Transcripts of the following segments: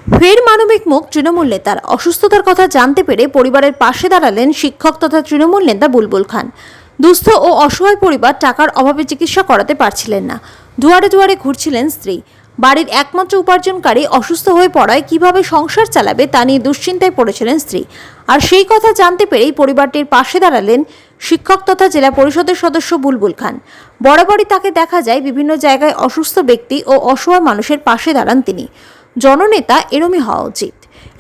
ফের মানবিক মুখ তৃণমূল নেতার। অসুস্থতার কথা জানতে পেরে পরিবারের পাশে দাঁড়ালেন শিক্ষক তথা তৃণমূল নেতা বুলবুল খান। দুস্থ ও অসহায় পরিবার টাকার অভাবে চিকিৎসা করাতে পারছিলেন না। দুয়ারে দুয়ারে ঘুরছিলেন স্ত্রী। বাড়ির একমাত্র উপার্জনকারী অসুস্থ হয়ে পড়ায় কিভাবে সংসার চালাবে তা নিয়ে দুশ্চিন্তায় পড়েছিলেন স্ত্রী। আর সেই কথা জানতে পেরেই পরিবারটির পাশে দাঁড়ালেন শিক্ষক তথা জেলা পরিষদের সদস্য বুলবুল খান। বরাবরই তাকে দেখা যায় বিভিন্ন জায়গায় অসুস্থ ব্যক্তি ও অসহায় মানুষের পাশে দাঁড়ান তিনি। জননেতা এরমই হওয়া উচিত,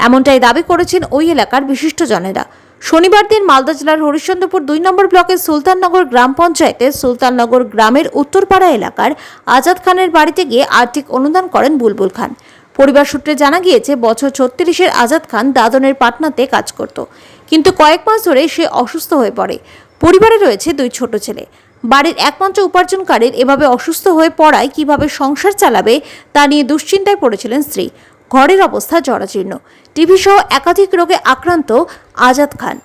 এমনটাই দাবি করেছেন ওই এলাকার বিশিষ্টজনেরা। শনিবার দিন মালদা জেলার হরিশ্চন্দ্রপুর 2 নম্বর ব্লকের সুলতাননগর গ্রাম পঞ্চায়েতের সুলতাননগর গ্রামের উত্তরপাড়া এলাকার আজাদ খানের বাড়িতে গিয়ে আর্থিক অনুদান করেন বুলবুল খান। পরিবার সূত্রে জানা গিয়েছে, বছর 36-এর আজাদ খান দাদনের পাটনাতে কাজ করত, কিন্তু কয়েক মাস ধরে সে অসুস্থ হয়ে পড়ে। পরিবারে রয়েছে 2 ছোট ছেলে। বাড়ির একমাত্র উপার্জনকারীর এভাবে অসুস্থ হয়ে পড়ায় কিভাবে সংসার চালাবে তা নিয়ে দুশ্চিন্তায় পড়েছিলেন স্ত্রী। ঘরের অবস্থা জরাজীর্ণ। টিবি সহ একাধিক রোগে আক্রান্ত আজাদ খান।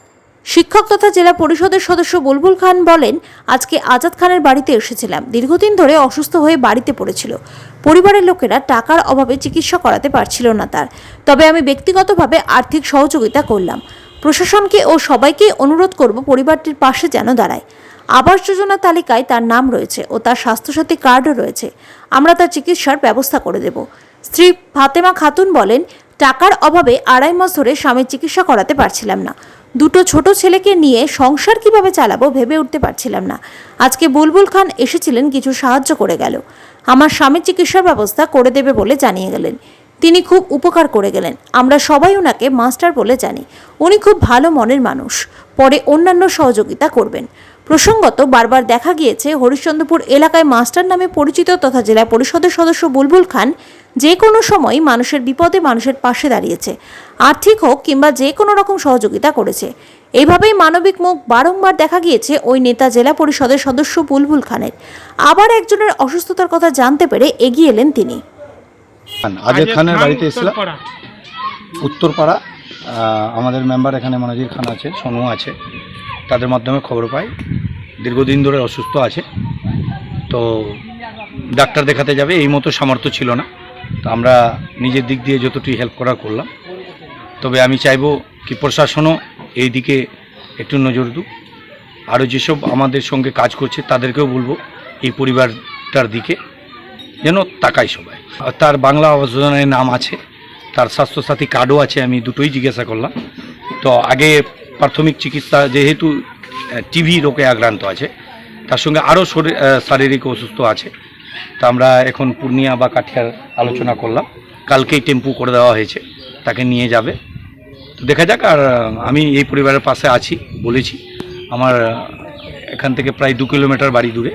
শিক্ষক তথা জেলা পরিষদের সদস্য বুলবুল খান বলেন, আজকে আজাদ খানের বাড়িতে এসেছিলাম। দীর্ঘদিন ধরে অসুস্থ হয়ে বাড়িতে পড়েছিল। পরিবারের লোকেরা টাকার অভাবে চিকিৎসা করাতে পারছিল না তার। তবে আমি ব্যক্তিগতভাবে আর্থিক সহযোগিতা করলাম। প্রশাসনকে ও সবাইকে অনুরোধ করব পরিবারটির পাশে যেন দাঁড়ায়। আবাস যোজনা তালিকায় তার নাম রয়েছে ও তার স্বাস্থ্যসাথী কার্ডও রয়েছে। আমরা তার চিকিৎসার ব্যবস্থা করে দেব। স্ত্রী ফাতেমা খাতুন বলেন, টাকার অভাবে 2.5 মাস ধরে স্বামীর চিকিৎসা করাতে পারছিলাম না। 2 ছোট ছেলেকে নিয়ে সংসার কিভাবে চালাবো ভেবে উঠতে পারছিলাম না। আজকে বুলবুল খান এসেছিলেন, কিছু সাহায্য করে গেল। আমার স্বামীর চিকিৎসার ব্যবস্থা করে দেবে বলে জানিয়ে গেলেন। তিনি খুব উপকার করে গেলেন। আমরা সবাই ওনাকে মাস্টার বলে জানি। উনি খুব ভালো মনের মানুষ। পরে অন্যান্য সহযোগিতা করবেন। প্রসঙ্গত, বারবার দেখা গিয়েছে হরিশ্চন্দ্রপুর এলাকায় মাস্টার নামে পরিচিত তথা জেলা পরিষদের সদস্য বুলবুল খান যে কোনো সময় মানুষের বিপদে মানুষের পাশে দাঁড়িয়েছে। আর্থিক হোক কিংবা যে কোনো রকম সহযোগিতা করেছে। এইভাবেই মানবিক মুখ বারংবার দেখা গিয়েছে ওই নেতা জেলা পরিষদের সদস্য বুলবুল খানের। আবার একজনের অসুস্থতার কথা জানতে পেরে এগিয়ে এলেন তিনি। আজাদ খানের বাড়িতে এসেছিলাম, উত্তরপাড়া। আমাদের মেম্বার এখানে মনোজির খান আছে, সোনু আছে, তাদের মাধ্যমে খবর পাই দীর্ঘদিন ধরে অসুস্থ আছে। তো ডাক্তার দেখাতে যাবে এই মতো সামর্থ্য ছিল না। তো আমরা নিজের দিক দিয়ে যতটুকু হেল্প করার করলাম। তবে আমি চাইবো কি প্রশাসনও এই দিকে একটু নজর দিক। আরও যেসব আমাদের সঙ্গে কাজ করছে তাদেরকেও বলবো এই পরিবারটার দিকে যেন তাকায় সবাই। তার বাংলা আবাস যোজনায় নাম আছে, তার স্বাস্থ্যসাথী কার্ডও আছে। আমি দুটোই জিজ্ঞাসা করলাম। তো আগে প্রাথমিক চিকিৎসা, যেহেতু টিবি রোগে আক্রান্ত আছে, তার সঙ্গে আরও শারীরিক অসুস্থ আছে। তা আমরা এখন পূর্ণিয়া বা কাঠিয়ার আলোচনা করলাম। কালকেই টেম্পু করে দেওয়া হয়েছে, তাকে নিয়ে যাবে। তো দেখা যাক। আর আমি এই পরিবারের পাশে আছি, বলেছি। আমার এখান থেকে প্রায় 2 কিলোমিটার বাড়ি দূরে।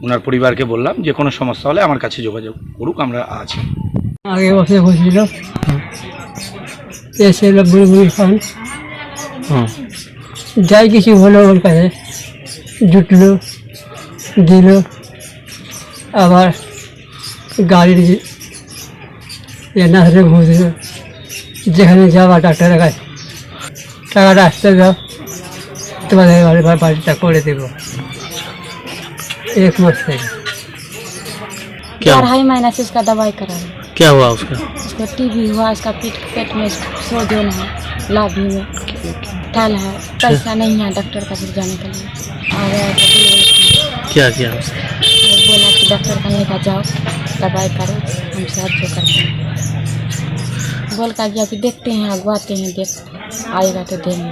ওনার পরিবারকে বললাম যে কোনো সমস্যা হলে আমার কাছে যোগাযোগ করুক, আমরা আছি। আগে বসে বসছিল এসে বুলবুল খান, যাই কিছু হলো ওর কাছে জুটলো, দিল। আবার গাড়ির নাচে ঘুরছিল, যেখানে যাওয়া ডাক্তারের কাছে টাকাটা আসতে যাও, তোমাদের বাড়িটা করে দেব। 1 मास থেকে। 2.5 महीना से उसका दवाई करा है। क्या हुआ उसका? उसको टीबी हुआ, उसका पेट में सोजन है, लाभी में ठल है। पैसा नहीं है डॉक्टर का भी जाने के लिए। और क्या किया? बोला कि डॉक्टर का लेकर जाओ, दवाई करो, हम साहाଯ୍य करते हैं। बोल का गया कि देखते हैं, अगवाते हैं, देख आएगा तो देंगे।